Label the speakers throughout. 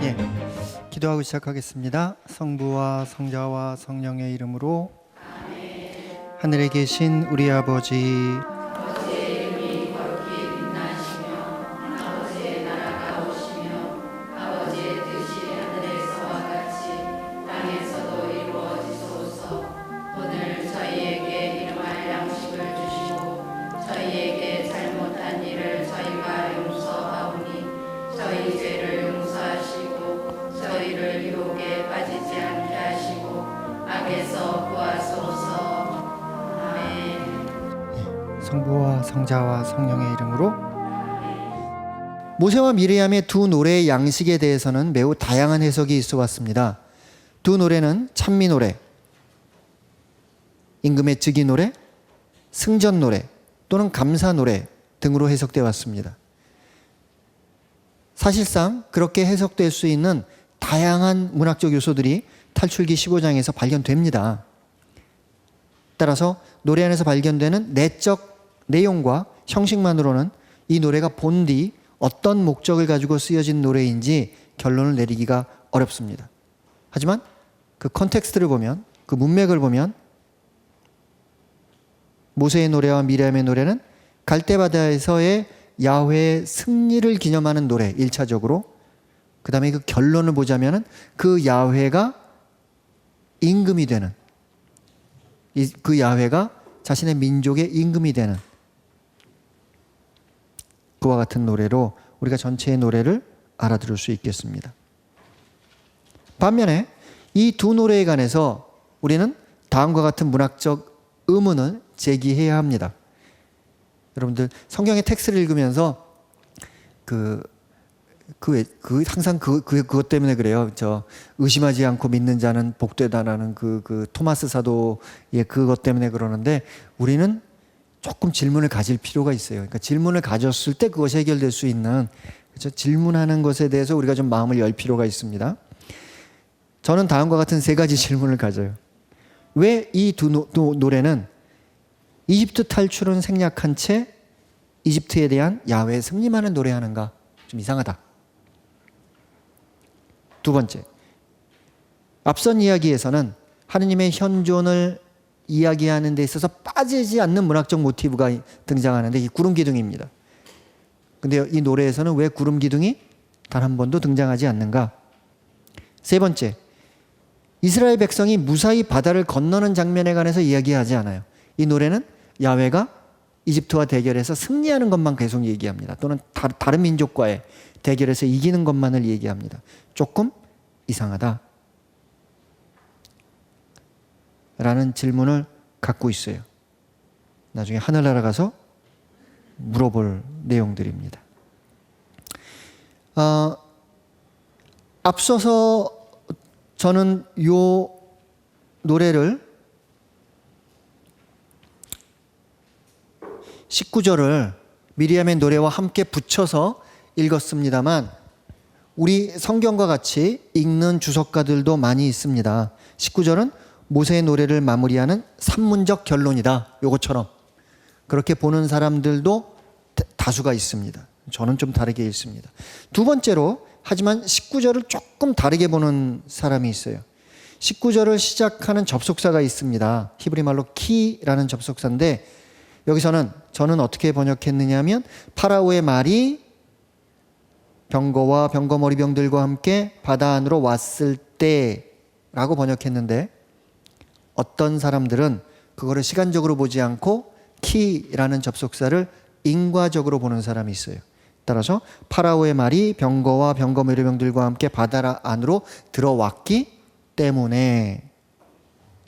Speaker 1: 예, 기도하고 시작하겠습니다. 성부와 성자와 성령의 이름으로. 하늘에 계신 우리 아버지, 성부와 성자와 성령의 이름으로. 모세와 미리암의 두 노래의 양식에 대해서는 매우 다양한 해석이 있어 왔습니다. 두 노래는 찬미 노래, 임금의 즉위 노래, 승전 노래 또는 감사 노래 등으로 해석되어 왔습니다. 사실상 그렇게 해석될 수 있는 다양한 문학적 요소들이 탈출기 15장에서 발견됩니다. 따라서 노래 안에서 발견되는 내적 내용과 형식만으로는 이 노래가 본디 어떤 목적을 가지고 쓰여진 노래인지 결론을 내리기가 어렵습니다. 하지만 그 컨텍스트를 보면, 그 문맥을 보면 모세의 노래와 미리암의 노래는 갈대바다에서의 야훼의 승리를 기념하는 노래 1차적으로, 그 다음에 그 결론을 보자면 그 야훼가 임금이 되는, 그 야훼가 자신의 민족의 임금이 되는 그와 같은 노래로 우리가 전체의 노래를 알아들을 수 있겠습니다. 반면에 이 두 노래에 관해서 우리는 다음과 같은 문학적 의문을 제기해야 합니다. 여러분들 성경의 텍스트를 읽으면서 항상 그것 때문에 그래요. 의심하지 않고 믿는 자는 복되다라는 그 토마스 사도의 그것 때문에 그러는데, 우리는 조금 질문을 가질 필요가 있어요. 그러니까 질문을 가졌을 때 그것이 해결될 수 있는, 그렇죠? 질문하는 것에 대해서 우리가 좀 마음을 열 필요가 있습니다. 저는 다음과 같은 세 가지 질문을 가져요. 왜 이 두 노래는 이집트 탈출은 생략한 채 이집트에 대한 야훼의 승리만을 노래하는가? 좀 이상하다. 두 번째, 앞선 이야기에서는 하느님의 현존을 이야기하는 데 있어서 빠지지 않는 문학적 모티브가 등장하는데, 이 구름 기둥입니다. 근데 이 노래에서는 왜 구름 기둥이 단 한 번도 등장하지 않는가? 세 번째, 이스라엘 백성이 무사히 바다를 건너는 장면에 관해서 이야기하지 않아요. 이 노래는 야훼가 이집트와 대결해서 승리하는 것만 계속 얘기합니다. 또는 다른 민족과의 대결에서 이기는 것만을 얘기합니다. 조금 이상하다 라는 질문을 갖고 있어요. 나중에 하늘나라 가서 물어볼 내용들입니다. 앞서서 저는 이 노래를 19절을 미리암의 노래와 함께 붙여서 읽었습니다만, 우리 성경과 같이 읽는 주석가들도 많이 있습니다. 19절은 모세의 노래를 마무리하는 산문적 결론이다, 요것처럼 그렇게 보는 사람들도 다수가 있습니다. 저는 좀 다르게 읽습니다. 두 번째로, 하지만 19절을 조금 다르게 보는 사람이 있어요. 19절을 시작하는 접속사가 있습니다. 히브리 말로 키라는 접속사인데, 여기서는 저는 어떻게 번역했느냐 하면, 파라오의 말이 병거와 병거머리병들과 함께 바다 안으로 왔을 때라고 번역했는데, 어떤 사람들은 그거를 시간적으로 보지 않고 키라는 접속사를 인과적으로 보는 사람이 있어요. 따라서 파라오의 말이 병거와 병거머리병들과 함께 바다 안으로 들어왔기 때문에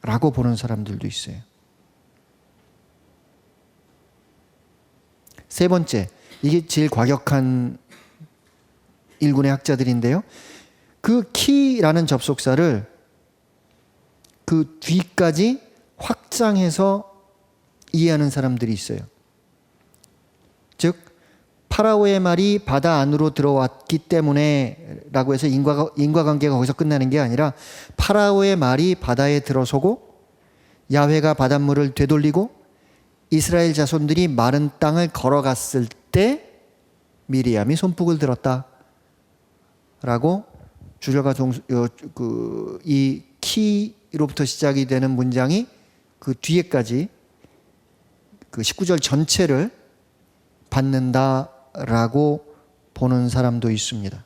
Speaker 1: 라고 보는 사람들도 있어요. 세 번째, 이게 제일 과격한 일군의 학자들인데요. 그 키라는 접속사를 그 뒤까지 확장해서 이해하는 사람들이 있어요. 즉, 파라오의 말이 바다 안으로 들어왔기 때문에 라고 해서 인과관계가 거기서 끝나는 게 아니라, 파라오의 말이 바다에 들어서고 야훼가 바닷물을 되돌리고 이스라엘 자손들이 마른 땅을 걸어갔을 때 미리암이 손뼉을 들었다 라고 주절과 이 키로부터 시작이 되는 문장이 그 뒤에까지 그 19절 전체를 받는다라고 보는 사람도 있습니다.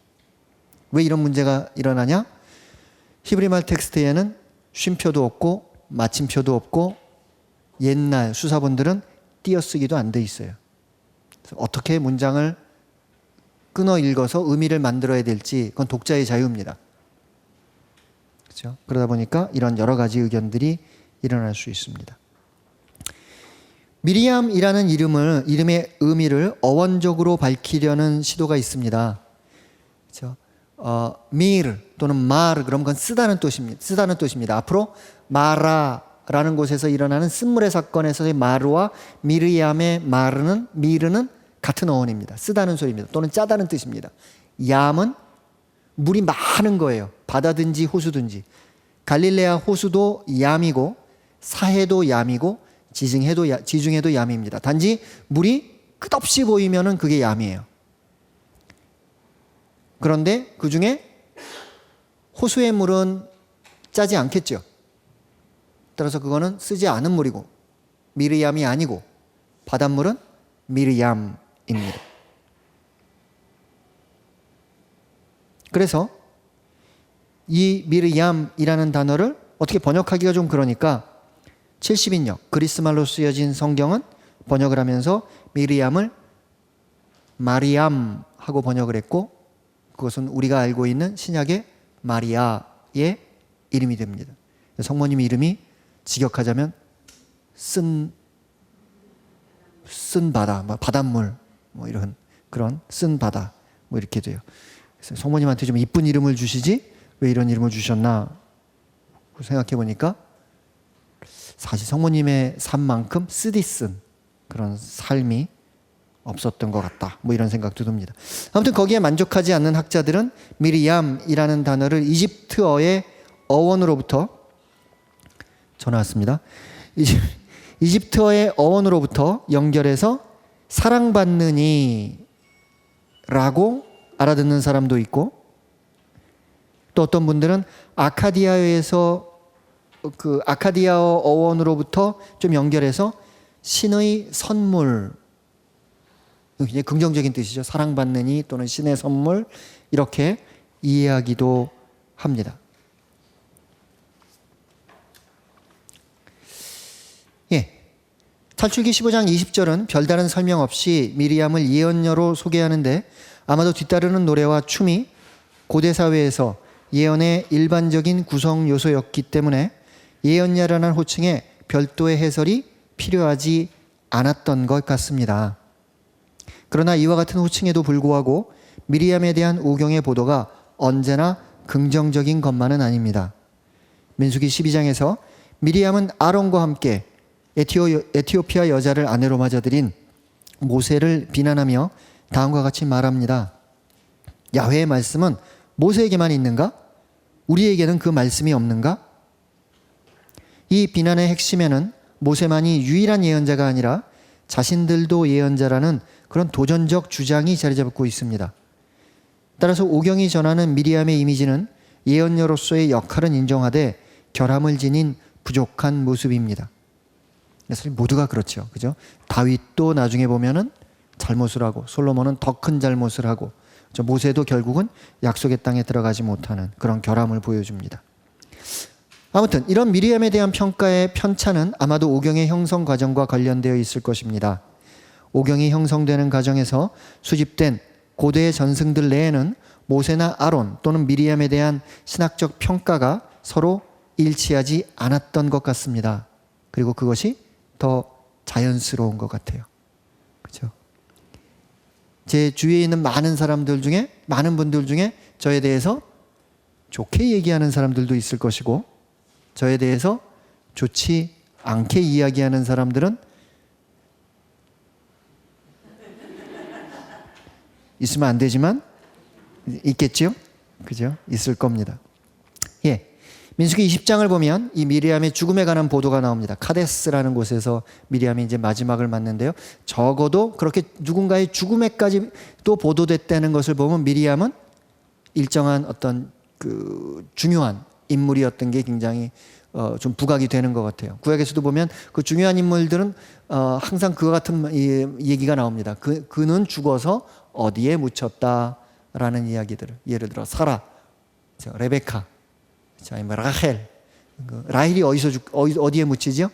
Speaker 1: 왜 이런 문제가 일어나냐? 히브리말 텍스트에는 쉼표도 없고 마침표도 없고 옛날 수사본들은 띄어쓰기도 안 돼 있어요. 그래서 어떻게 문장을 끊어 읽어서 의미를 만들어야 될지 그건 독자의 자유입니다. 그렇죠? 그러다 보니까 이런 여러 가지 의견들이 일어날 수 있습니다. 미리암이라는 이름의 의미를 어원적으로 밝히려는 시도가 있습니다. 그렇죠? 미르 또는 마르 그럼 그건 쓰다는 뜻입니다. 앞으로 마라라는 곳에서 일어나는 쓴물의 사건에서의 마르와 미르얌의 미르는 같은 어원입니다. 쓰다는 소리입니다. 또는 짜다는 뜻입니다. 얌은 물이 많은 거예요. 바다든지 호수든지. 갈릴레아 호수도 얌이고 사해도 얌이고 지중해도 얌입니다. 단지 물이 끝없이 보이면은 그게 얌이에요. 그런데 그 중에 호수의 물은 짜지 않겠죠. 따라서 그거는 쓰지 않은 물이고 미르얌이 아니고 바닷물은 미르얌입니다. 그래서 이 미르얌이라는 단어를 어떻게 번역하기가 좀 그러니까 70인역 그리스말로 쓰여진 성경은 번역을 하면서 미르얌을 마리암 하고 번역을 했고 그것은 우리가 알고 있는 신약의 마리아의 이름이 됩니다. 성모님 이름이 직역하자면 쓴 바다, 바닷물 이런 그런 쓴 바다 이렇게 돼요. 그래서 성모님한테 좀 이쁜 이름을 주시지 왜 이런 이름을 주셨나 생각해 보니까 사실 성모님의 삶만큼 쓰디쓴 그런 삶이 없었던 것 같다. 이런 생각도 듭니다. 아무튼 거기에 만족하지 않는 학자들은 미리암이라는 단어를 이집트어의 어원으로부터 전화 왔습니다. 이집트어의 어원으로부터 연결해서 사랑받느니 라고 알아듣는 사람도 있고 또 어떤 분들은 아카디아어에서 그 아카디아어 어원으로부터 좀 연결해서 신의 선물 굉장히 긍정적인 뜻이죠. 사랑받느니 또는 신의 선물 이렇게 이해하기도 합니다. 탈출기 15장 20절은 별다른 설명 없이 미리암을 예언녀로 소개하는데 아마도 뒤따르는 노래와 춤이 고대 사회에서 예언의 일반적인 구성 요소였기 때문에 예언녀라는 호칭에 별도의 해설이 필요하지 않았던 것 같습니다. 그러나 이와 같은 호칭에도 불구하고 미리암에 대한 오경의 보도가 언제나 긍정적인 것만은 아닙니다. 민수기 12장에서 미리암은 아론과 함께 에티오피아 여자를 아내로 맞아들인 모세를 비난하며 다음과 같이 말합니다. 야훼의 말씀은 모세에게만 있는가? 우리에게는 그 말씀이 없는가? 이 비난의 핵심에는 모세만이 유일한 예언자가 아니라 자신들도 예언자라는 그런 도전적 주장이 자리 잡고 있습니다. 따라서 오경이 전하는 미리암의 이미지는 예언녀로서의 역할은 인정하되 결함을 지닌 부족한 모습입니다. 사실 모두가 그렇죠. 그죠? 다윗도 나중에 보면은 잘못을 하고 솔로몬은 더 큰 잘못을 하고 모세도 결국은 약속의 땅에 들어가지 못하는 그런 결함을 보여줍니다. 아무튼 이런 미리암에 대한 평가의 편차는 아마도 오경의 형성 과정과 관련되어 있을 것입니다. 오경이 형성되는 과정에서 수집된 고대의 전승들 내에는 모세나 아론 또는 미리암에 대한 신학적 평가가 서로 일치하지 않았던 것 같습니다. 그리고 그것이 더 자연스러운 것 같아요. 그렇죠? 제 주위에 있는 많은 분들 중에 저에 대해서 좋게 얘기하는 사람들도 있을 것이고 저에 대해서 좋지 않게 이야기하는 사람들은 있으면 안 되지만 있겠죠? 그죠? 있을 겁니다. 민수기 20장을 보면 이 미리암의 죽음에 관한 보도가 나옵니다. 카데스라는 곳에서 미리암이 이제 마지막을 맞는데요. 적어도 그렇게 누군가의 죽음에까지 또 보도됐다는 것을 보면 미리암은 일정한 어떤 중요한 인물이었던 게 굉장히 좀 부각이 되는 것 같아요. 구약에서도 보면 그 중요한 인물들은 항상 그와 같은 얘기가 나옵니다. 그는 죽어서 어디에 묻혔다라는 이야기들을, 예를 들어 사라, 레베카, 아니면 라헬. 라헬이 어디에 묻히죠?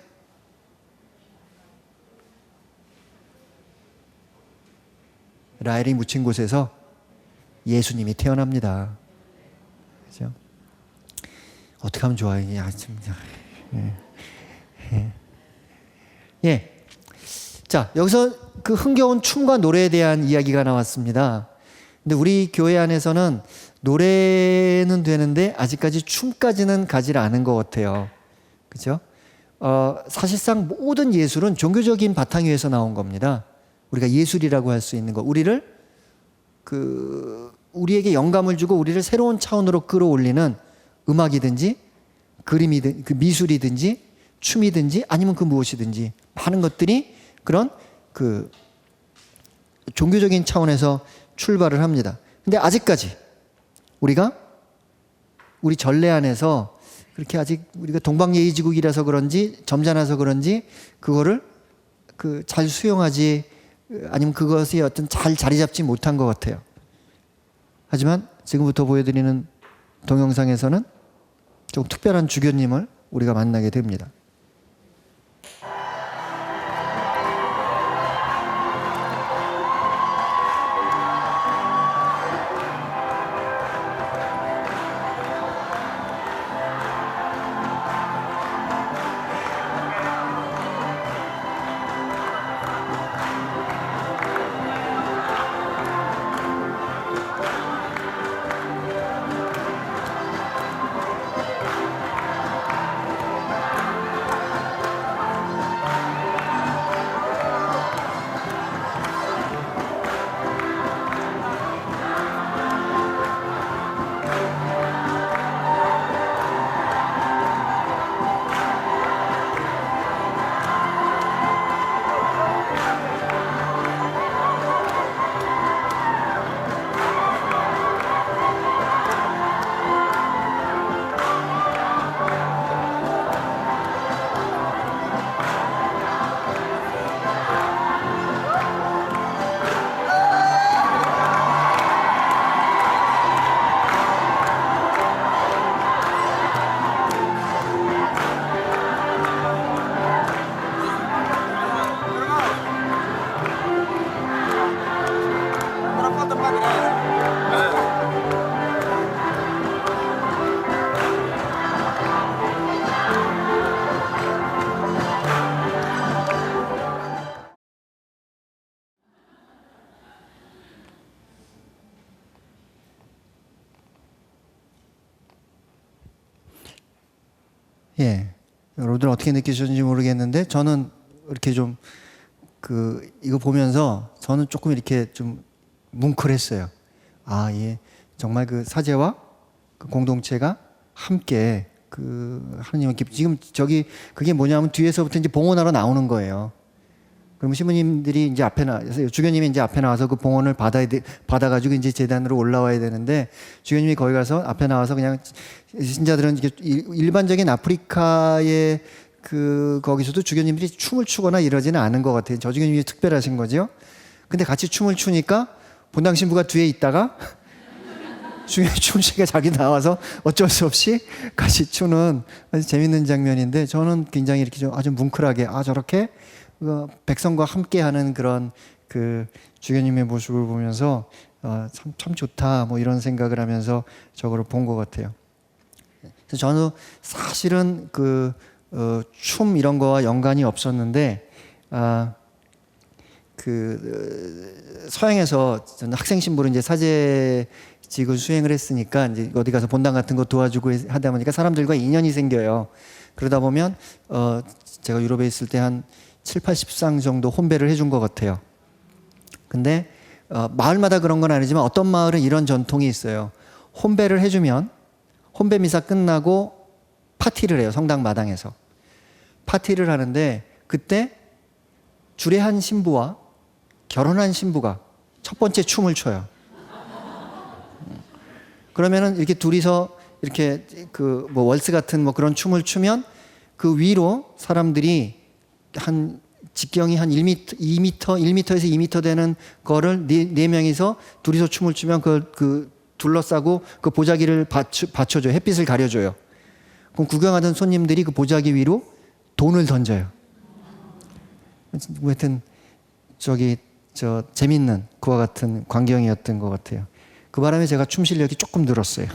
Speaker 1: 라헬이 묻힌 곳에서 예수님이 태어납니다. 그죠? 어떻게 하면 좋아요? 예. 자, 여기서 그 흥겨운 춤과 노래에 대한 이야기가 나왔습니다. 근데 우리 교회 안에서는 노래는 되는데 아직까지 춤까지는 가지 않은 것 같아요. 그죠? 사실상 모든 예술은 종교적인 바탕 위에서 나온 겁니다. 우리가 예술이라고 할 수 있는 것, 우리에게 영감을 주고 우리를 새로운 차원으로 끌어올리는 음악이든지 그림이든 미술이든지 춤이든지 아니면 그 무엇이든지 많은 것들이 그런 종교적인 차원에서 출발을 합니다. 근데 아직까지 우리 전례 안에서 그렇게 아직 우리가 동방예의지국이라서 그런지 점잖아서 그런지 그거를 잘 수용하지, 아니면 그것이 어떤 잘 자리 잡지 못한 것 같아요. 하지만 지금부터 보여드리는 동영상에서는 좀 특별한 주교님을 우리가 만나게 됩니다. 예. 여러분들 어떻게 느끼셨는지 모르겠는데 저는 이렇게 좀 이거 보면서 저는 조금 이렇게 좀 뭉클했어요. 아, 예. 정말 사제와 공동체가 함께 하느님께 지금 그게 뭐냐면 뒤에서부터 이제 봉헌하러 나오는 거예요. 그러면 신부님들이 이제 앞에 나와서, 주교님이 이제 앞에 나와서 그 봉헌을 받아가지고 이제 제단으로 올라와야 되는데, 주교님이 거기 가서 앞에 나와서 그냥 신자들은 일반적인 아프리카의 거기서도 주교님들이 춤을 추거나 이러지는 않은 것 같아요. 저 주교님이 특별하신 거죠. 근데 같이 춤을 추니까 본당 신부가 뒤에 있다가 주교님 춤추니까 자기 나와서 어쩔 수 없이 같이 추는 아주 재밌는 장면인데, 저는 굉장히 이렇게 좀 아주 뭉클하게, 저렇게 백성과 함께하는 그런 주교님의 모습을 보면서 참 좋다, 뭐 이런 생각을 하면서 저거를 본 것 같아요. 그래서 저는 사실은 춤 이런 거와 연관이 없었는데, 서양에서 저는 학생 신부로 이제 사제직을 수행을 했으니까 이제 어디 가서 본당 같은 거 도와주고 하다 보니까 사람들과 인연이 생겨요. 그러다 보면 제가 유럽에 있을 때 한 7, 80상 정도 혼배를 해준 것 같아요. 근데 마을마다 그런 건 아니지만 어떤 마을은 이런 전통이 있어요. 혼배를 해주면 혼배 미사 끝나고 파티를 해요. 성당 마당에서 파티를 하는데, 그때 주례한 신부와 결혼한 신부가 첫 번째 춤을 춰요. 그러면은 이렇게 둘이서 이렇게 그 뭐 월스 같은 뭐 그런 춤을 추면 그 위로 사람들이 한 직경이 한 1m, 1m에서 2m 되는 거를 네 명이서 둘이서 춤을 추면 그 둘러싸고 그 보자기를 받쳐줘요. 햇빛을 가려줘요. 그럼 구경하던 손님들이 그 보자기 위로 돈을 던져요. 하여튼 재밌는 그와 같은 광경이었던 것 같아요. 그 바람에 제가 춤 실력이 조금 늘었어요.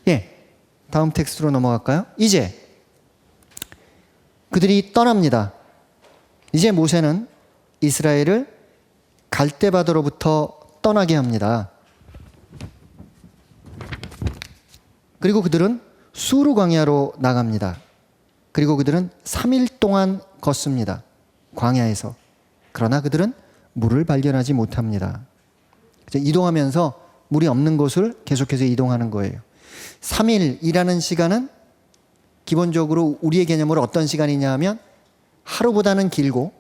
Speaker 1: 예, 다음 텍스트로 넘어갈까요? 이제 그들이 떠납니다. 이제 모세는 이스라엘을 갈대바다로부터 떠나게 합니다. 그리고 그들은 수르 광야로 나갑니다. 그리고 그들은 3일 동안 걷습니다. 광야에서. 그러나 그들은 물을 발견하지 못합니다. 이동하면서 물이 없는 곳을 계속해서 이동하는 거예요. 3일이라는 시간은 기본적으로 우리의 개념으로 어떤 시간이냐 하면 하루보다는 길고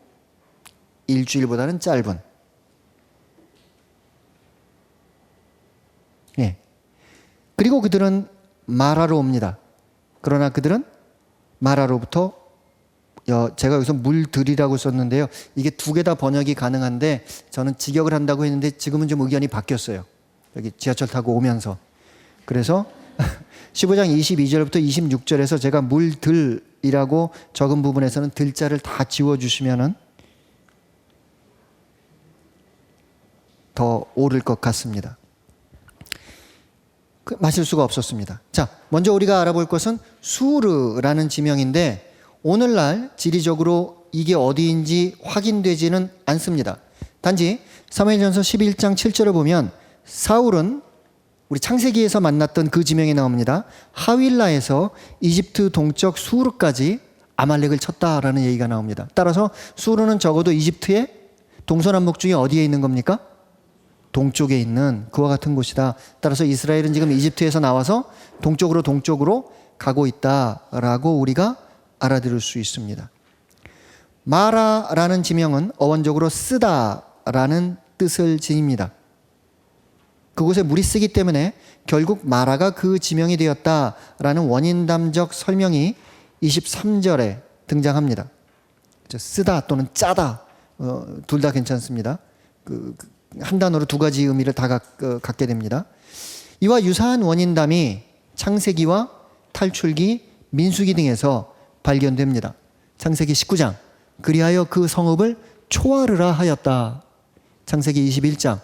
Speaker 1: 일주일보다는 짧은. 예. 그리고 그들은 마라로 옵니다. 그러나 그들은 마라로부터 제가 여기서 물들이라고 썼는데요. 이게 두 개 다 번역이 가능한데 저는 직역을 한다고 했는데 지금은 좀 의견이 바뀌었어요. 여기 지하철 타고 오면서. 그래서 15장 22절부터 26절에서 제가 물들이라고 적은 부분에서는 들자를 다 지워주시면은 더 옳을 것 같습니다. 마실 수가 없었습니다. 자, 먼저 우리가 알아볼 것은 수르라는 지명인데 오늘날 지리적으로 이게 어디인지 확인되지는 않습니다. 단지 사무엘전서 11장 7절을 보면 사울은 우리 창세기에서 만났던 그 지명이 나옵니다. 하윌라에서 이집트 동쪽 수르까지 아말렉을 쳤다라는 얘기가 나옵니다. 따라서 수르는 적어도 이집트의 동서남북 중에 어디에 있는 겁니까? 동쪽에 있는 그와 같은 곳이다. 따라서 이스라엘은 지금 이집트에서 나와서 동쪽으로 가고 있다라고 우리가 알아들을 수 있습니다. 마라라는 지명은 어원적으로 쓰다라는 뜻을 지닙니다. 그곳에 물이 쓰기 때문에 결국 마라가 그 지명이 되었다라는 원인담적 설명이 23절에 등장합니다. 쓰다 또는 짜다 둘 다 괜찮습니다. 한 단어로 두 가지 의미를 다 갖게 됩니다. 이와 유사한 원인담이 창세기와 탈출기, 민수기 등에서 발견됩니다. 창세기 19장 그리하여 그 성읍을 초아르라 하였다. 창세기 21장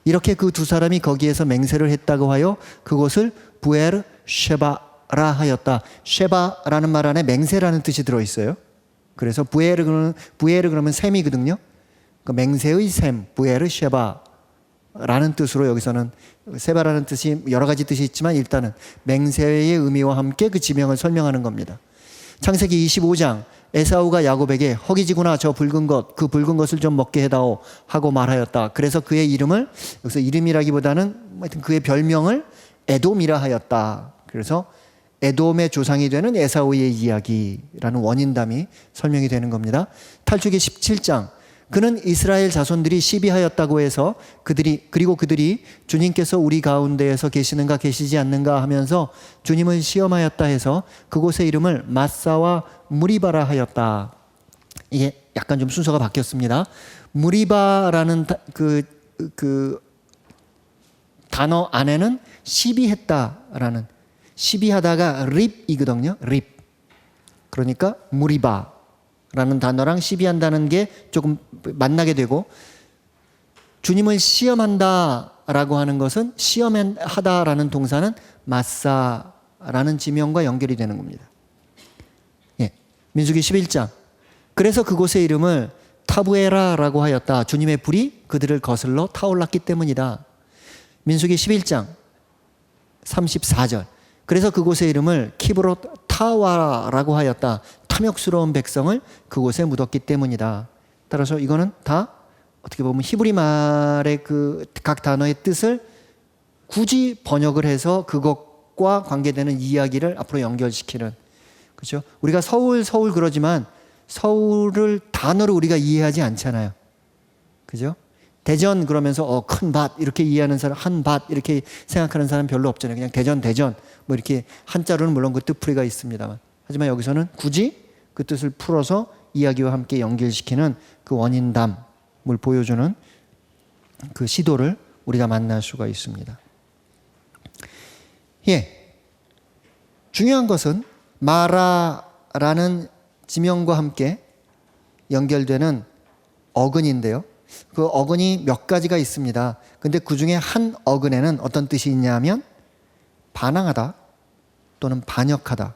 Speaker 1: 이렇게 그 두 사람이 거기에서 맹세를 했다고 하여 그곳을 부에르 쉐바라 하였다. 쉐바라는 말 안에 맹세라는 뜻이 들어있어요. 그래서 부에르 그러면 셈이거든요. 그 맹세의 셈, 부에르 쉐바라는 뜻으로 여기서는 세바라는 뜻이 여러 가지 뜻이 있지만 일단은 맹세의 의미와 함께 그 지명을 설명하는 겁니다. 창세기 25장 에사우가 야곱에게 허기지구나 저 붉은 것, 그 붉은 것을 좀 먹게 해다오 하고 말하였다. 그래서 그의 이름을 여기서 이름이라기보다는 하여튼 그의 별명을 에돔이라 하였다. 그래서 에돔의 조상이 되는 에사우의 이야기라는 원인담이 설명이 되는 겁니다. 탈출기 17장 그는 이스라엘 자손들이 시비하였다고 해서 그들이 주님께서 우리 가운데에서 계시는가 계시지 않는가 하면서 주님을 시험하였다 해서 그곳의 이름을 마사와 무리바라 하였다. 이게 약간 좀 순서가 바뀌었습니다. 무리바라는 그 단어 안에는 시비했다라는 시비하다가 립이거든요. 립. 그러니까 무리바 라는 단어랑 시비한다는 게 조금 만나게 되고 주님을 시험한다라고 하는 것은 시험하다라는 동사는 마사라는 지명과 연결이 되는 겁니다. 예, 민수기 11장 그래서 그곳의 이름을 타부에라라고 하였다. 주님의 불이 그들을 거슬러 타올랐기 때문이다. 민수기 11장 34절 그래서 그곳의 이름을 키브롯 타와라라고 하였다. 탐욕스러운 백성을 그곳에 묻었기 때문이다. 따라서 이거는 다 어떻게 보면 히브리 말의 그 각 단어의 뜻을 굳이 번역을 해서 그것과 관계되는 이야기를 앞으로 연결시키는 그렇죠? 우리가 서울 그러지만 서울을 단어로 우리가 이해하지 않잖아요. 그죠? 대전 그러면서 큰 밭 이렇게 이해하는 사람, 한 밭 이렇게 생각하는 사람 별로 없잖아요. 그냥 대전 뭐 이렇게 한자로는 물론 그 뜻풀이가 있습니다만, 하지만 여기서는 굳이 그 뜻을 풀어서 이야기와 함께 연결시키는 그 원인담을 보여주는 그 시도를 우리가 만날 수가 있습니다. 예, 중요한 것은 마라라는 지명과 함께 연결되는 어근인데요. 그 어근이 몇 가지가 있습니다. 근데 그 중에 한 어근에는 어떤 뜻이 있냐면 반항하다 또는 반역하다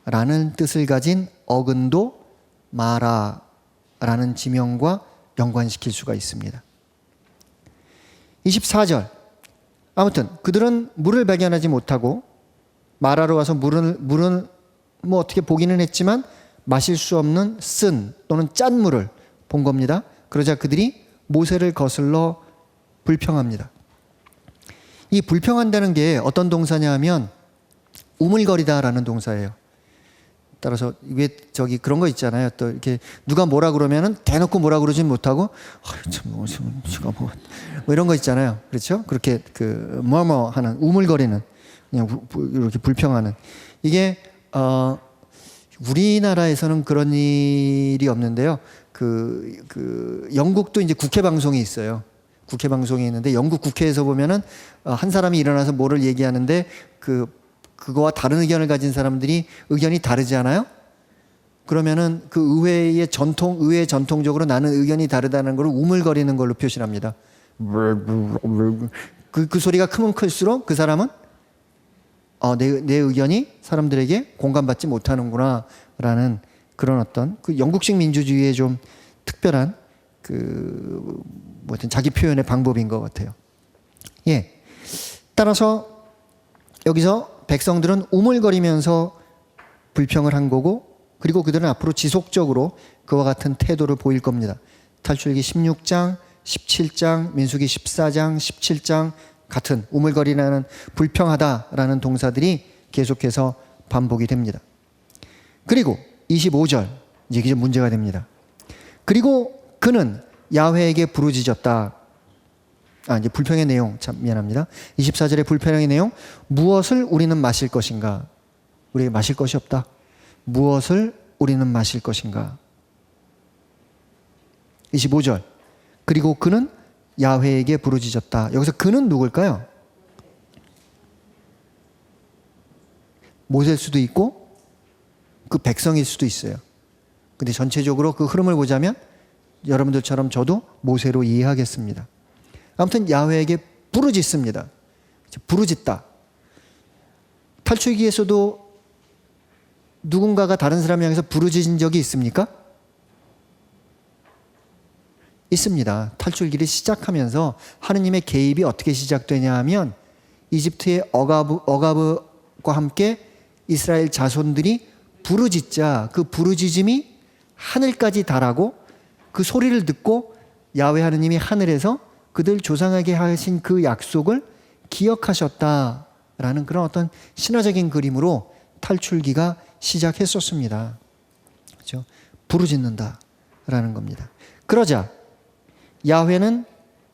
Speaker 1: 라는 뜻을 가진 어근도 마라라는 지명과 연관시킬 수가 있습니다. 24절. 아무튼 그들은 물을 발견하지 못하고 마라로 와서 물은 뭐 어떻게 보기는 했지만 마실 수 없는 쓴 또는 짠 물을 본 겁니다. 그러자 그들이 모세를 거슬러 불평합니다. 이 불평한다는 게 어떤 동사냐 하면 우물거리다라는 동사예요. 따라서 왜 저기 그런 거 있잖아요. 또 이렇게 누가 뭐라 그러면은 대놓고 뭐라 그러진 못하고 뭐 이런 거 있잖아요. 그렇죠? 그렇게 그 뭐뭐 하는 우물거리는 그냥 이렇게 불평하는 이게 우리나라에서는 그런 일이 없는데요. 그 영국도 이제 국회 방송이 있어요. 국회 방송이 있는데 영국 국회에서 보면은 한 사람이 일어나서 뭐를 얘기하는데 그거와 다른 의견을 가진 사람들이 의견이 다르지 않아요? 그러면은 그 의회 전통적으로 나는 의견이 다르다는 걸 우물거리는 걸로 표시합니다. 그 소리가 크면 클수록 그 사람은 내 의견이 사람들에게 공감받지 못하는구나 라는 그런 어떤 그 영국식 민주주의의 좀 특별한 뭐 어떤 자기 표현의 방법인 것 같아요. 예. 따라서 여기서 백성들은 우물거리면서 불평을 한 거고, 그리고 그들은 앞으로 지속적으로 그와 같은 태도를 보일 겁니다. 탈출기 16장, 17장, 민수기 14장, 17장 같은 우물거리라는 불평하다라는 동사들이 계속해서 반복이 됩니다. 그리고 25절, 이제 문제가 됩니다. 그리고 그는 야훼에게 부르짖었다. 이제 불평의 내용, 참 미안합니다. 24절의 불평의 내용, 무엇을 우리는 마실 것인가? 우리에게 마실 것이 없다. 무엇을 우리는 마실 것인가? 25절, 그리고 그는 야훼에게 부르짖었다. 여기서 그는 누굴까요? 모세일 수도 있고 그 백성일 수도 있어요. 근데 전체적으로 그 흐름을 보자면 여러분들처럼 저도 모세로 이해하겠습니다. 아무튼 야훼에게 부르짖습니다. 부르짖다. 탈출기에서도 누군가가 다른 사람을 향해서 부르짖은 적이 있습니까? 있습니다. 탈출기를 시작하면서 하느님의 개입이 어떻게 시작되냐 하면 이집트의 어가브과 함께 이스라엘 자손들이 부르짖자 그 부르짖음이 하늘까지 달하고 그 소리를 듣고 야훼 하느님이 하늘에서 그들 조상에게 하신 그 약속을 기억하셨다라는 그런 어떤 신화적인 그림으로 탈출기가 시작했었습니다. 그렇죠? 부르짖는다라는 겁니다. 그러자 야훼는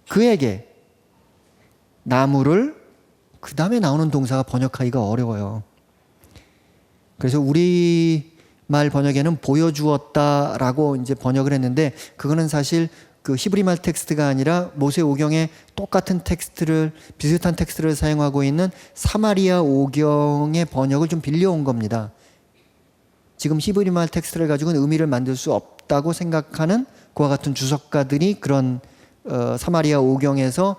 Speaker 1: 그에게 나무를, 그 다음에 나오는 동사가 번역하기가 어려워요. 그래서 우리말 번역에는 보여주었다라고 이제 번역을 했는데, 그거는 사실 그 히브리말 텍스트가 아니라 모세오경의 똑같은 텍스트를, 비슷한 텍스트를 사용하고 있는 사마리아 오경의 번역을 좀 빌려온 겁니다. 지금 히브리말 텍스트를 가지고는 의미를 만들 수 없다고 생각하는 그와 같은 주석가들이 그런 사마리아 오경에서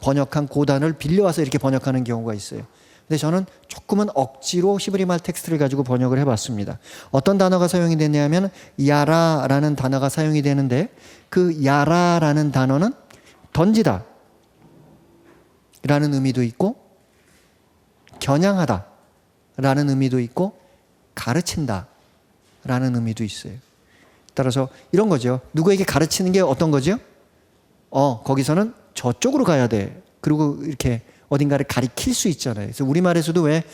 Speaker 1: 번역한 고단을 빌려와서 이렇게 번역하는 경우가 있어요. 근데 저는 조금은 억지로 히브리말 텍스트를 가지고 번역을 해봤습니다. 어떤 단어가 사용이 되냐면 야라라는 단어가 사용이 되는데, 그 야라라는 단어는 던지다 라는 의미도 있고, 겨냥하다 라는 의미도 있고, 가르친다 라는 의미도 있어요. 따라서 이런 거죠. 누구에게 가르치는 게 어떤 거죠? 거기서는 저쪽으로 가야 돼. 그리고 이렇게 어딘가를 가리킬 수 있잖아요. 그래서 우리말에서도 왜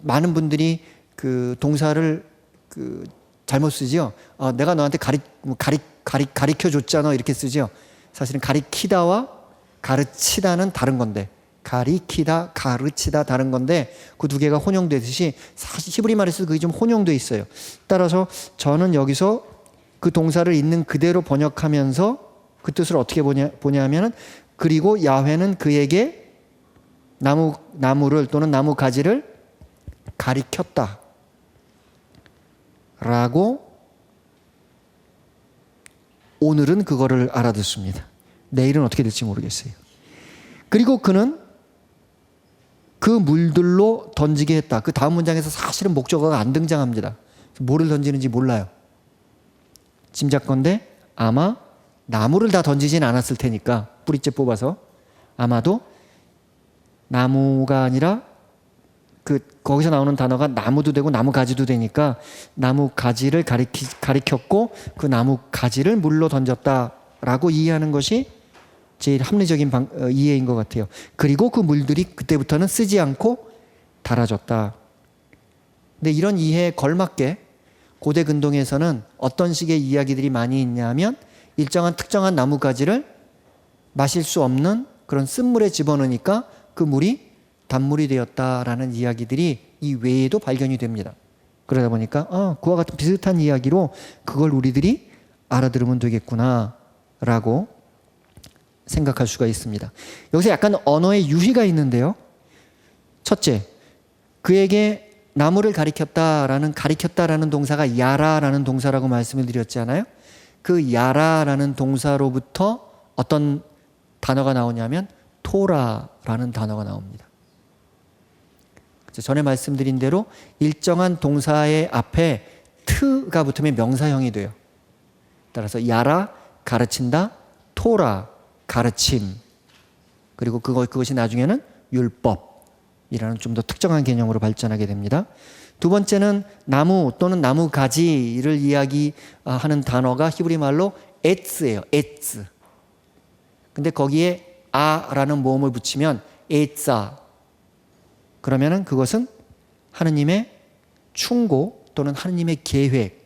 Speaker 1: 많은 분들이 그 동사를 잘못 쓰죠. 내가 너한테 가르쳐 줬잖아 이렇게 쓰죠. 사실은 가리키다와 가르치다는 다른 건데, 가리키다, 가르치다 다른 건데 그 두 개가 혼용되듯이 사실 히브리 말에서 그게 좀 혼용돼 있어요. 따라서 저는 여기서 그 동사를 있는 그대로 번역하면서 그 뜻을 어떻게 보냐 하면은, 그리고 야훼는 그에게 나무를 또는 나무 가지를 가리켰다 라고 오늘은 그거를 알아듣습니다. 내일은 어떻게 될지 모르겠어요. 그리고 그는 그 물들로 던지게 했다. 그 다음 문장에서 사실은 목적어가 안 등장합니다. 뭐를 던지는지 몰라요. 짐작건데 아마 나무를 다 던지진 않았을 테니까, 뿌리째 뽑아서 아마도 나무가 아니라 거기서 나오는 단어가 나무도 되고 나무 가지도 되니까 나무 가지를 가리켰고 그 나무 가지를 물로 던졌다라고 이해하는 것이 제일 합리적인 이해인 것 같아요. 그리고 그 물들이 그때부터는 쓰지 않고 닳아졌다. 근데 이런 이해에 걸맞게 고대 근동에서는 어떤 식의 이야기들이 많이 있냐면, 일정한 특정한 나무 가지를 마실 수 없는 그런 쓴물에 집어넣으니까 그 물이 단물이 되었다라는 이야기들이 이 외에도 발견이 됩니다. 그러다 보니까 그와 같은 비슷한 이야기로 그걸 우리들이 알아들으면 되겠구나라고 생각할 수가 있습니다. 여기서 약간 언어의 유희가 있는데요. 첫째, 그에게 나무를 가리켰다라는 동사가 야라라는 동사라고 말씀을 드렸잖아요. 그 야라라는 동사로부터 어떤 단어가 나오냐면 토라라는 단어가 나옵니다. 전에 말씀드린 대로 일정한 동사의 앞에 트가 붙으면 명사형이 돼요. 따라서 야라, 가르친다, 토라, 가르침, 그리고 그것이 나중에는 율법이라는 좀 더 특정한 개념으로 발전하게 됩니다. 두 번째는 나무 또는 나무 가지를 이야기하는 단어가 히브리 말로 에츠예요. 에츠. 근데 거기에 아라는 모음을 붙이면 에츠아. 그러면은 그것은 하느님의 충고 또는 하느님의 계획이라는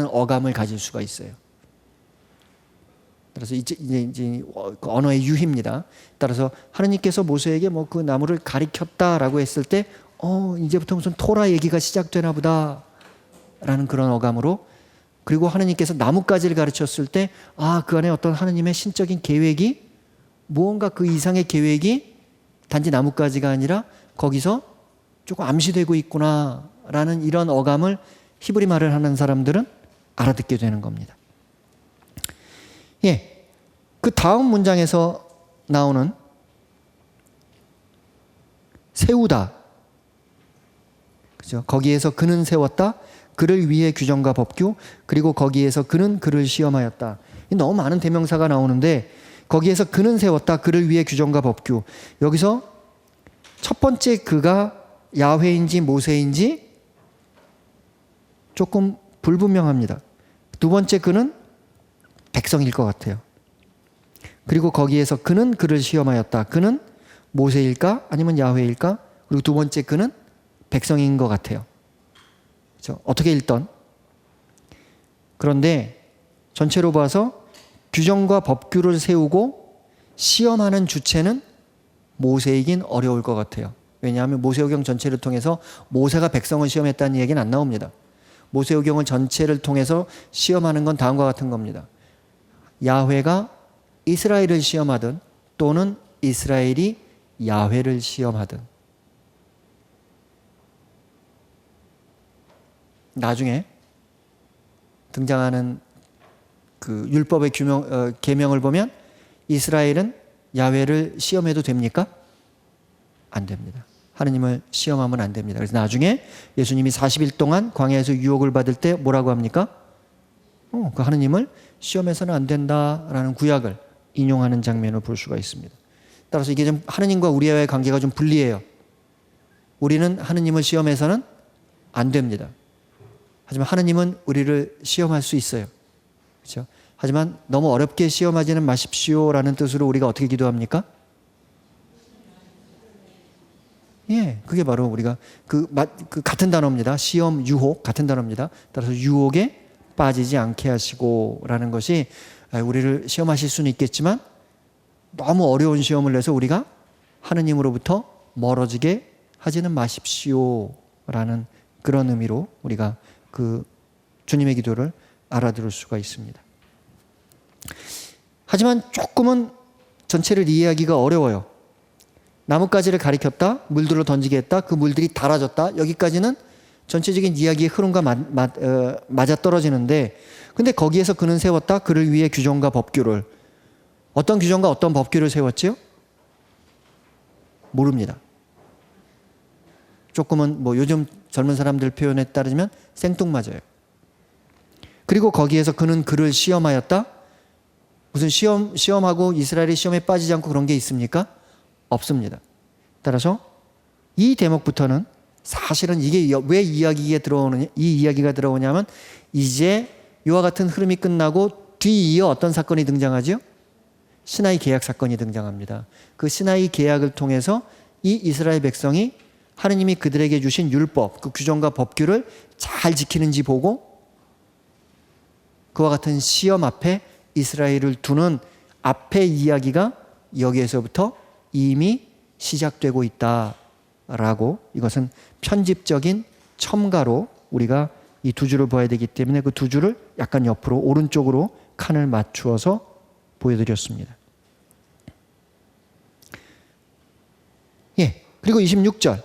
Speaker 1: 어감을 가질 수가 있어요. 따라서 이제 언어의 유희입니다. 따라서 하느님께서 모세에게 그 나무를 가리켰다라고 했을 때 이제부터 무슨 토라 얘기가 시작되나 보다라는 그런 어감으로, 그리고 하느님께서 나뭇가지를 가르쳤을 때 그 안에 어떤 하느님의 신적인 계획이, 무언가 그 이상의 계획이 단지 나뭇가지가 아니라 거기서 조금 암시되고 있구나라는 이런 어감을 히브리 말을 하는 사람들은 알아듣게 되는 겁니다. 예, 그 다음 문장에서 나오는 세우다, 그죠? 거기에서 그는 세웠다. 그를 위해 규정과 법규, 그리고 거기에서 그는 그를 시험하였다. 너무 많은 대명사가 나오는데 거기에서 그는 세웠다. 그를 위해 규정과 법규. 여기서 첫 번째 그가 야훼인지 모세인지 조금 불분명합니다. 두 번째 그는 백성일 것 같아요. 그리고 거기에서 그는 그를 시험하였다. 그는 모세일까 아니면 야훼일까? 그리고 두 번째 그는 백성인 것 같아요. 그렇죠? 어떻게 읽던. 그런데 전체로 봐서 규정과 법규를 세우고 시험하는 주체는 모세이긴 어려울 것 같아요. 왜냐하면 모세오경 전체를 통해서 모세가 백성을 시험했다는 얘기는 안 나옵니다. 모세오경을 전체를 통해서 시험하는 건 다음과 같은 겁니다. 야훼가 이스라엘을 시험하든 또는 이스라엘이 야훼를 시험하든, 나중에 등장하는 그 율법의 계명을 보면 이스라엘은 야훼를 시험해도 됩니까? 안 됩니다. 하느님을 시험하면 안 됩니다. 그래서 나중에 예수님이 40일 동안 광야에서 유혹을 받을 때 뭐라고 합니까? 그 하느님을 시험해서는 안 된다라는 구약을 인용하는 장면을 볼 수가 있습니다. 따라서 이게 좀 하느님과 우리와의 관계가 좀 불리해요. 우리는 하느님을 시험해서는 안 됩니다. 하지만 하느님은 우리를 시험할 수 있어요. 그렇죠? 하지만 너무 어렵게 시험하지는 마십시오라는 뜻으로 우리가 어떻게 기도합니까? 예, 그게 바로 우리가 그 같은 단어입니다. 시험, 유혹 같은 단어입니다. 따라서 유혹에 빠지지 않게 하시고라는 것이 우리를 시험하실 수는 있겠지만 너무 어려운 시험을 내서 우리가 하느님으로부터 멀어지게 하지는 마십시오라는 그런 의미로 우리가 그 주님의 기도를 알아들을 수가 있습니다. 하지만 조금은 전체를 이해하기가 어려워요. 나뭇가지를 가리켰다, 물들로 던지게 했다, 그 물들이 닳아졌다. 여기까지는 전체적인 이야기의 흐름과 맞아떨어지는데, 근데 거기에서 그는 세웠다, 그를 위해 규정과 법규를. 어떤 규정과 어떤 법규를 세웠지요? 모릅니다. 조금은 뭐 요즘 젊은 사람들 표현에 따르면 생뚱맞아요. 그리고 거기에서 그는 그를 시험하였다. 무슨 시험하고 이스라엘이 시험에 빠지지 않고 그런 게 있습니까? 없습니다. 따라서 이 대목부터는 사실은 이게 왜 이 이야기가 들어오냐면 이제 이와 같은 흐름이 끝나고 뒤이어 어떤 사건이 등장하죠? 시나이 계약 사건이 등장합니다. 그 시나이 계약을 통해서 이 이스라엘 백성이 하느님이 그들에게 주신 율법, 그 규정과 법규를 잘 지키는지 보고 그와 같은 시험 앞에 이스라엘을 두는 앞의 이야기가 여기에서부터 이미 시작되고 있다라고, 이것은 편집적인 첨가로 우리가 이 두 줄을 봐야 되기 때문에 그 두 줄을 약간 옆으로 오른쪽으로 칸을 맞추어서 보여드렸습니다. 예, 그리고 26절.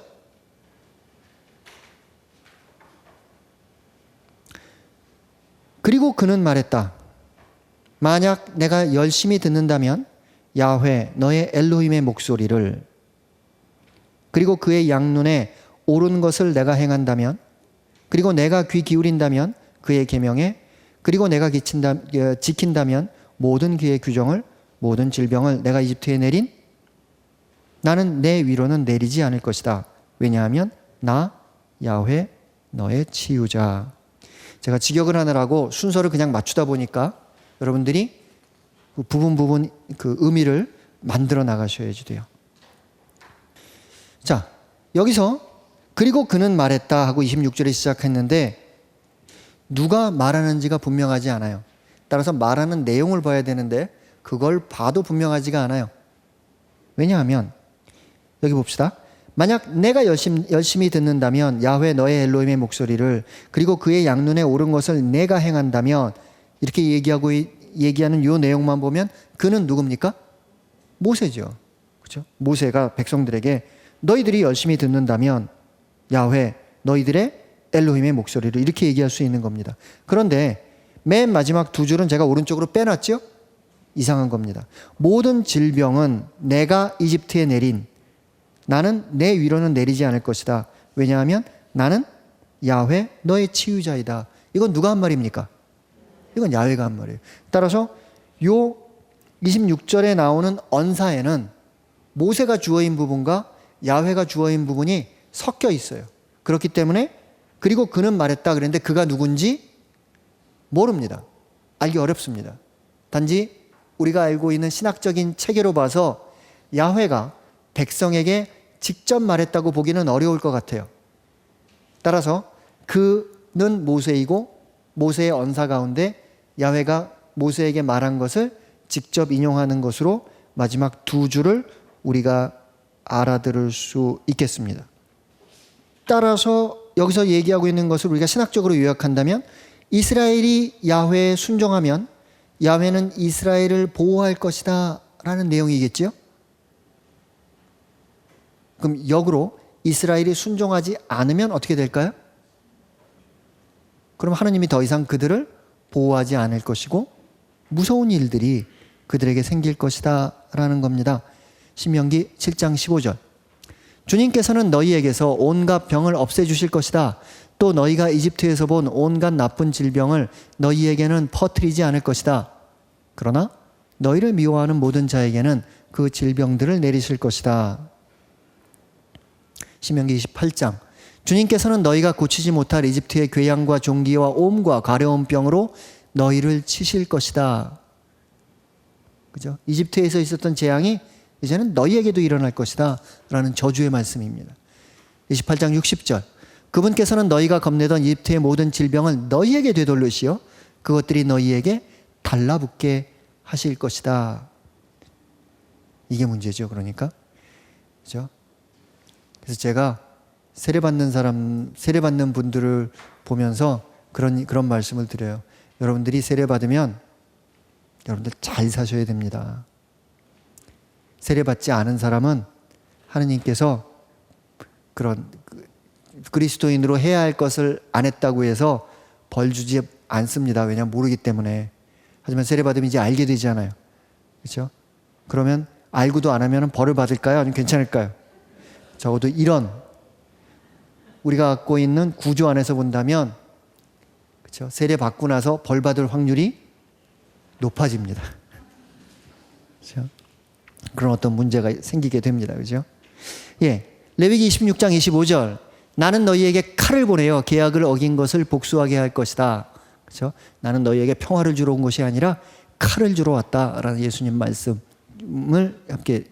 Speaker 1: 그리고 그는 말했다. 만약 내가 열심히 듣는다면 야훼 너의 엘로힘의 목소리를, 그리고 그의 양눈에 옳은 것을 내가 행한다면, 그리고 내가 귀 기울인다면 그의 계명에, 그리고 내가 지킨다면 모든 그의 규정을, 모든 질병을 내가 이집트에 내린 나는 내 위로는 내리지 않을 것이다. 왜냐하면 나 야훼 너의 치유자. 제가 직역을 하느라고 순서를 그냥 맞추다 보니까 여러분들이 그 부분 그 의미를 만들어 나가셔야지 돼요. 자, 여기서 그리고 그는 말했다 하고 26절에 시작했는데 누가 말하는지가 분명하지 않아요. 따라서 말하는 내용을 봐야 되는데 그걸 봐도 분명하지가 않아요. 왜냐하면 여기 봅시다. 만약 내가 열심히 듣는다면 야훼 너의 엘로힘의 목소리를, 그리고 그의 양눈에 옳은 것을 내가 행한다면, 이렇게 얘기하는 이 내용만 보면 그는 누굽니까? 모세죠. 그렇죠? 모세가 백성들에게 너희들이 열심히 듣는다면 야훼 너희들의 엘로힘의 목소리를, 이렇게 얘기할 수 있는 겁니다. 그런데 맨 마지막 두 줄은 제가 오른쪽으로 빼놨죠? 이상한 겁니다. 모든 질병은 내가 이집트에 내린, 나는 내 위로는 내리지 않을 것이다. 왜냐하면 나는 야훼 너의 치유자이다. 이건 누가 한 말입니까? 이건 야훼가 한 말이에요. 따라서 요 26절에 나오는 언사에는 모세가 주어인 부분과 야훼가 주어인 부분이 섞여 있어요. 그렇기 때문에 그리고 그는 말했다 그랬는데 그가 누군지 모릅니다. 알기 어렵습니다. 단지 우리가 알고 있는 신학적인 체계로 봐서 야훼가 백성에게 직접 말했다고 보기는 어려울 것 같아요. 따라서 그는 모세이고 모세의 언사 가운데 야훼가 모세에게 말한 것을 직접 인용하는 것으로 마지막 두 줄을 우리가 알아들을 수 있겠습니다. 따라서 여기서 얘기하고 있는 것을 우리가 신학적으로 요약한다면 이스라엘이 야훼에 순종하면 야훼는 이스라엘을 보호할 것이다 라는 내용이겠죠. 그럼 역으로 이스라엘이 순종하지 않으면 어떻게 될까요? 그럼 하느님이 더 이상 그들을 보호하지 않을 것이고 무서운 일들이 그들에게 생길 것이다 라는 겁니다. 신명기 7장 15절. 주님께서는 너희에게서 온갖 병을 없애주실 것이다. 또 너희가 이집트에서 본 온갖 나쁜 질병을 너희에게는 퍼뜨리지 않을 것이다. 그러나 너희를 미워하는 모든 자에게는 그 질병들을 내리실 것이다. 신명기 28장. 주님께서는 너희가 고치지 못할 이집트의 궤양과 종기와 옴과 가려운 병으로 너희를 치실 것이다. 그죠? 이집트에서 있었던 재앙이 이제는 너희에게도 일어날 것이다 라는 저주의 말씀입니다. 28장 60절. 그분께서는 너희가 겁내던 이집트의 모든 질병을 너희에게 되돌리시어 그것들이 너희에게 달라붙게 하실 것이다. 이게 문제죠. 그러니까. 그죠? 그래서 제가 세례받는 분들을 보면서 그런 말씀을 드려요. 여러분들이 세례받으면 여러분들 잘 사셔야 됩니다. 세례받지 않은 사람은 하느님께서 그런 그리스도인으로 해야 할 것을 안 했다고 해서 벌 주지 않습니다. 왜냐하면 모르기 때문에. 하지만 세례받으면 이제 알게 되잖아요. 그렇죠? 그러면 알고도 안 하면 벌을 받을까요? 아니면 괜찮을까요? 적어도 이런 우리가 갖고 있는 구조 안에서 본다면, 그렇죠? 세례 받고 나서 벌 받을 확률이 높아집니다. 그렇죠? 그런 어떤 문제가 생기게 됩니다. 그죠? 예. 레위기 26장 25절. 나는 너희에게 칼을 보내어 계약을 어긴 것을 복수하게 할 것이다. 그렇죠? 나는 너희에게 평화를 주러 온 것이 아니라 칼을 주러 왔다라는 예수님 말씀을 함께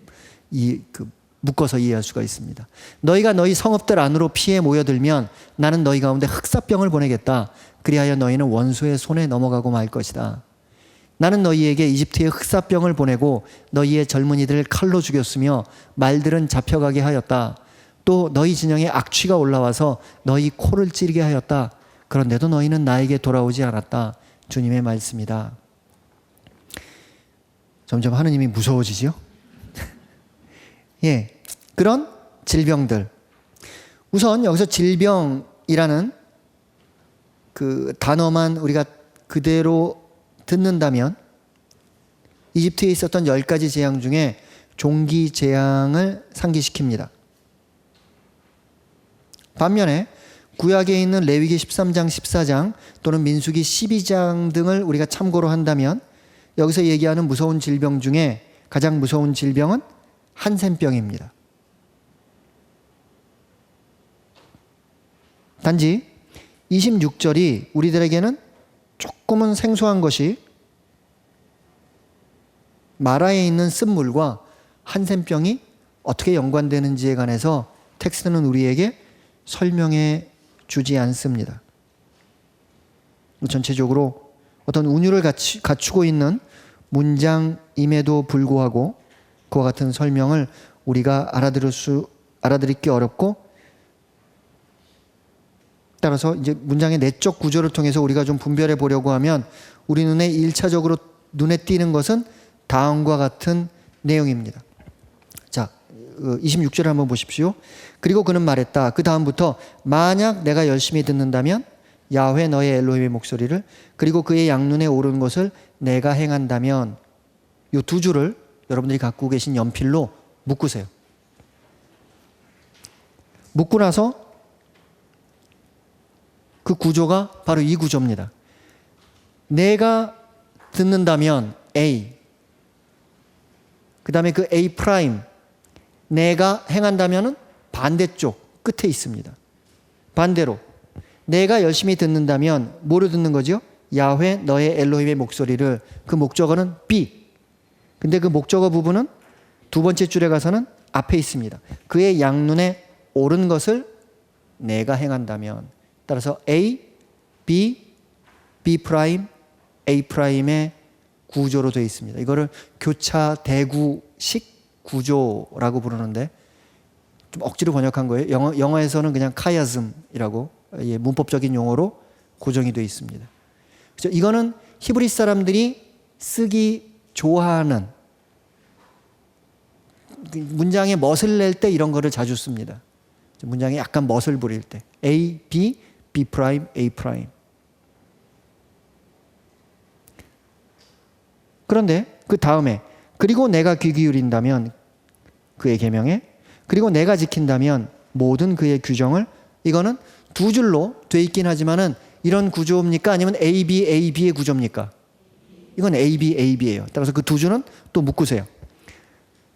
Speaker 1: 묶어서 이해할 수가 있습니다. 너희가 너희 성읍들 안으로 피해 모여들면 나는 너희 가운데 흑사병을 보내겠다. 그리하여 너희는 원수의 손에 넘어가고 말 것이다. 나는 너희에게 이집트의 흑사병을 보내고 너희의 젊은이들을 칼로 죽였으며 말들은 잡혀가게 하였다. 또 너희 진영에 악취가 올라와서 너희 코를 찌르게 하였다. 그런데도 너희는 나에게 돌아오지 않았다. 주님의 말씀이다. 점점 하느님이 무서워지죠? 예, 그런 질병들. 우선 여기서 질병이라는 그 단어만 우리가 그대로 듣는다면 이집트에 있었던 10가지 재앙 중에 종기 재앙을 상기시킵니다. 반면에 구약에 있는 레위기 13장, 14장 또는 민수기 12장 등을 우리가 참고로 한다면 여기서 얘기하는 무서운 질병 중에 가장 무서운 질병은 한센병입니다. 단지 26절이 우리들에게는 조금은 생소한 것이 마라에 있는 쓴물과 한센병이 어떻게 연관되는지에 관해서 텍스트는 우리에게 설명해 주지 않습니다. 전체적으로 어떤 운율을 갖추고 있는 문장임에도 불구하고 그와 같은 설명을 우리가 알아들기 어렵고, 따라서 이제 문장의 내적 구조를 통해서 우리가 좀 분별해 보려고 하면 우리 눈에 1차적으로 눈에 띄는 것은 다음과 같은 내용입니다. 자, 26절을 한번 보십시오. 그리고 그는 말했다. 그 다음부터 만약 내가 열심히 듣는다면 야훼 너의 엘로힘의 목소리를, 그리고 그의 양눈에 오른 것을 내가 행한다면, 이 두 줄을 여러분들이 갖고 계신 연필로 묶으세요. 묶고 나서 그 구조가 바로 이 구조입니다. 내가 듣는다면 A, 그 다음에 그 A 프라임, 내가 행한다면은 반대쪽 끝에 있습니다. 반대로 내가 열심히 듣는다면 뭐를 듣는 거죠? 야훼 너의 엘로힘의 목소리를. 그 목적어는 B. 근데 그 목적어 부분은 두 번째 줄에 가서는 앞에 있습니다. 그의 양눈에 오른 것을 내가 행한다면. 따라서 A, B, B 프라임, A 프라임의 구조로 되어 있습니다. 이거를 교차 대구식 구조라고 부르는데 좀 억지로 번역한 거예요. 영어에서는 그냥 카야즘이라고 문법적인 용어로 고정이 되어 있습니다. 그래서 이거는 히브리 사람들이 쓰기 좋아하는, 문장에 멋을 낼 때 이런 거를 자주 씁니다. 문장에 약간 멋을 부릴 때 A, B, B 프라임, A 프라임. 그런데 그 다음에 그리고 내가 귀 기울인다면 그의 계명에, 그리고 내가 지킨다면 모든 그의 규정을. 이거는 두 줄로 돼 있긴 하지만은 이런 구조입니까? 아니면 A, B, A, B의 구조입니까? 이건 A, B, A, B예요. 따라서 그 두 줄은 또 묶으세요.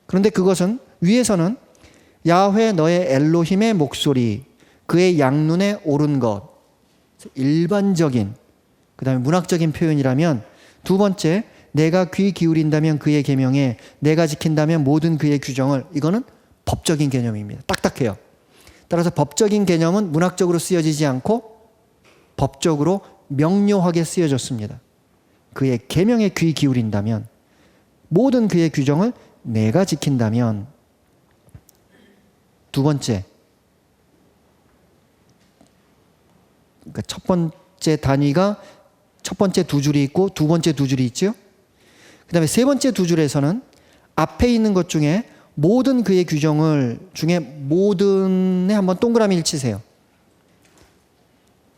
Speaker 1: 그런데 그것은 위에서는 야훼 너의 엘로힘의 목소리, 그의 양눈에 오른 것, 일반적인, 그 다음에 문학적인 표현이라면, 두 번째 내가 귀 기울인다면 그의 계명에, 내가 지킨다면 모든 그의 규정을. 이거는 법적인 개념입니다. 딱딱해요. 따라서 법적인 개념은 문학적으로 쓰여지지 않고 법적으로 명료하게 쓰여졌습니다. 그의 계명에 귀 기울인다면, 모든 그의 규정을 내가 지킨다면. 두 번째, 그러니까 첫 번째 단위가 첫 번째 두 줄이 있고 두 번째 두 줄이 있죠. 그 다음에 세 번째 두 줄에서는 앞에 있는 것 중에 모든 그의 규정을 중에 모든에 한번 동그라미를 치세요.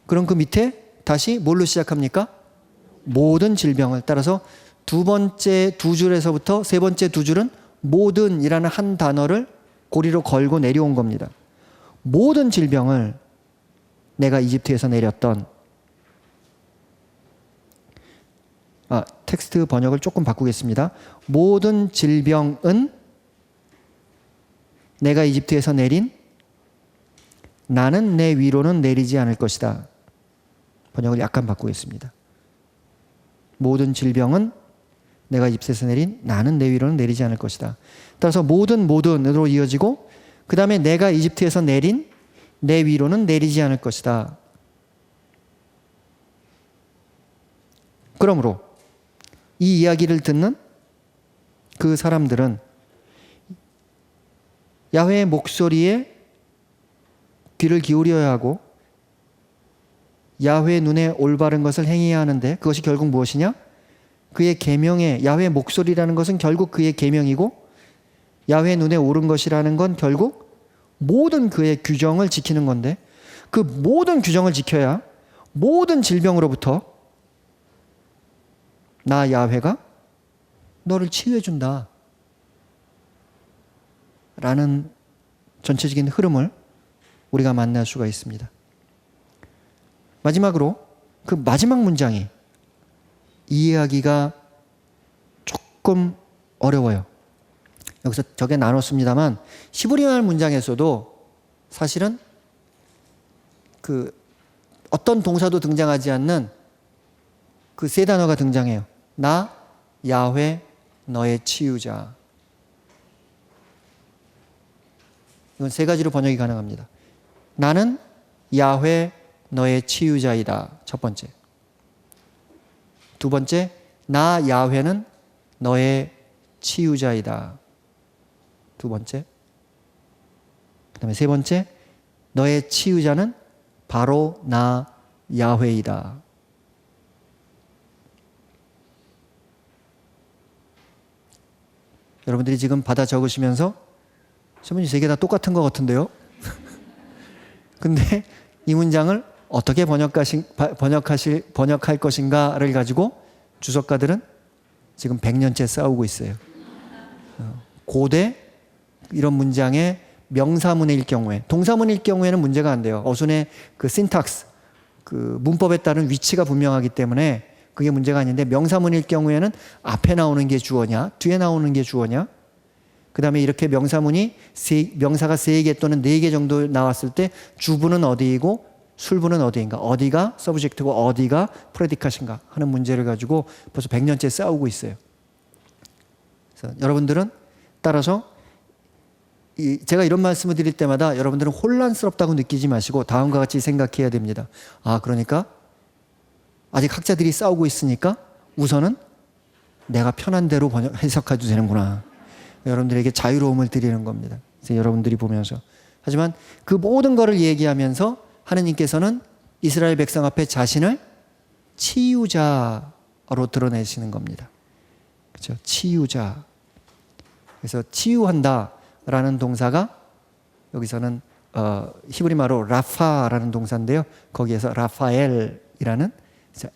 Speaker 1: 그럼 그 밑에 다시 뭘로 시작합니까? 모든 질병을. 따라서 두 번째 두 줄에서부터 세 번째 두 줄은 모든이라는 한 단어를 고리로 걸고 내려온 겁니다. 모든 질병을 내가 이집트에서 내렸던, 텍스트 번역을 조금 바꾸겠습니다. 모든 질병은 내가 이집트에서 내린, 나는 내 위로는 내리지 않을 것이다. 번역을 약간 바꾸겠습니다. 모든 질병은 내가 이집트에서 내린, 나는 내 위로는 내리지 않을 것이다. 따라서 모든으로 이어지고, 그 다음에 내가 이집트에서 내린, 내 위로는 내리지 않을 것이다. 그러므로 이 이야기를 듣는 그 사람들은 야훼의 목소리에 귀를 기울여야 하고 야훼의 눈에 올바른 것을 행해야 하는데, 그것이 결국 무엇이냐? 그의 계명에, 야훼의 목소리라는 것은 결국 그의 계명이고, 야훼의 눈에 옳은 것이라는 건 결국 모든 그의 규정을 지키는 건데, 그 모든 규정을 지켜야 모든 질병으로부터 나 야훼가 너를 치유해 준다 라는 전체적인 흐름을 우리가 만날 수가 있습니다. 마지막으로 그 마지막 문장이 이해하기가 조금 어려워요. 여기서 저게 나눴습니다만 히브리말 문장에서도 사실은 그 어떤 동사도 등장하지 않는 그 세 단어가 등장해요. 나 야훼 너의 치유자. 이건 세 가지로 번역이 가능합니다. 나는 야훼 너의 치유자이다. 첫 번째. 두 번째, 나 야훼는 너의 치유자이다. 두 번째. 그 다음에 세 번째, 너의 치유자는 바로 나 야훼이다. 여러분들이 지금 받아 적으시면서 선생님 세 개 다 똑같은 것 같은데요? 근데 이 문장을 어떻게 번역할 것인가를 가지고 주석가들은 지금 100년째 싸우고 있어요. 고대 이런 문장의 명사문일 경우에, 동사문일 경우에는 문제가 안 돼요. 어순의 그 신탁스, 그 문법에 따른 위치가 분명하기 때문에 그게 문제가 아닌데, 명사문일 경우에는 앞에 나오는 게 주어냐, 뒤에 나오는 게 주어냐, 그 다음에 이렇게 명사문이 명사가 3개 또는 4개 정도 나왔을 때 주부는 어디이고 술부는 어디인가, 어디가 서브젝트고 어디가 프레디카신가 하는 문제를 가지고 벌써 100년째 싸우고 있어요. 그래서 여러분들은 따라서 제가 이런 말씀을 드릴 때마다 여러분들은 혼란스럽다고 느끼지 마시고 다음과 같이 생각해야 됩니다. 그러니까 아직 학자들이 싸우고 있으니까 우선은 내가 편한 대로 해석해도 되는구나. 여러분들에게 자유로움을 드리는 겁니다. 그래서 여러분들이 보면서. 하지만 그 모든 것을 얘기하면서 하느님께서는 이스라엘 백성 앞에 자신을 치유자로 드러내시는 겁니다. 그렇죠? 치유자. 그래서 치유한다라는 동사가 여기서는 히브리말로 라파라는 동사인데요. 거기에서 라파엘이라는,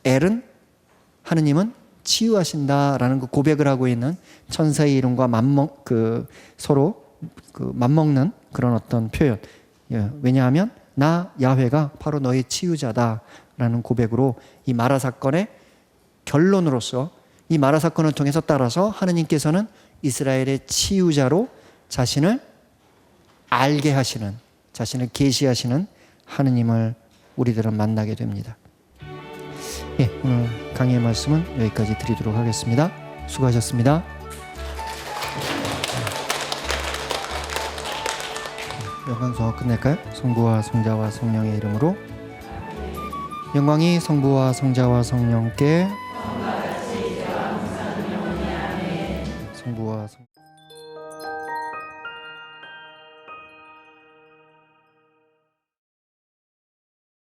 Speaker 1: 엘은 하느님은 치유하신다라는 그 고백을 하고 있는 천사의 이름과 서로 맞먹는 그런 어떤 표현. 왜냐하면 나 야훼가 바로 너의 치유자다라는 고백으로 이 마라 사건의 결론으로서, 이 마라 사건을 통해서 따라서 하느님께서는 이스라엘의 치유자로 자신을 알게 하시는, 자신을 계시하시는 하느님을 우리들은 만나게 됩니다. 오늘 강의의 말씀은 여기까지 드리도록 하겠습니다. 수고하셨습니다. 영광송 끝낼까요? 성부와 성자와 성령의 이름으로. 영광이 성부와 성자와 성령께. 성부와 성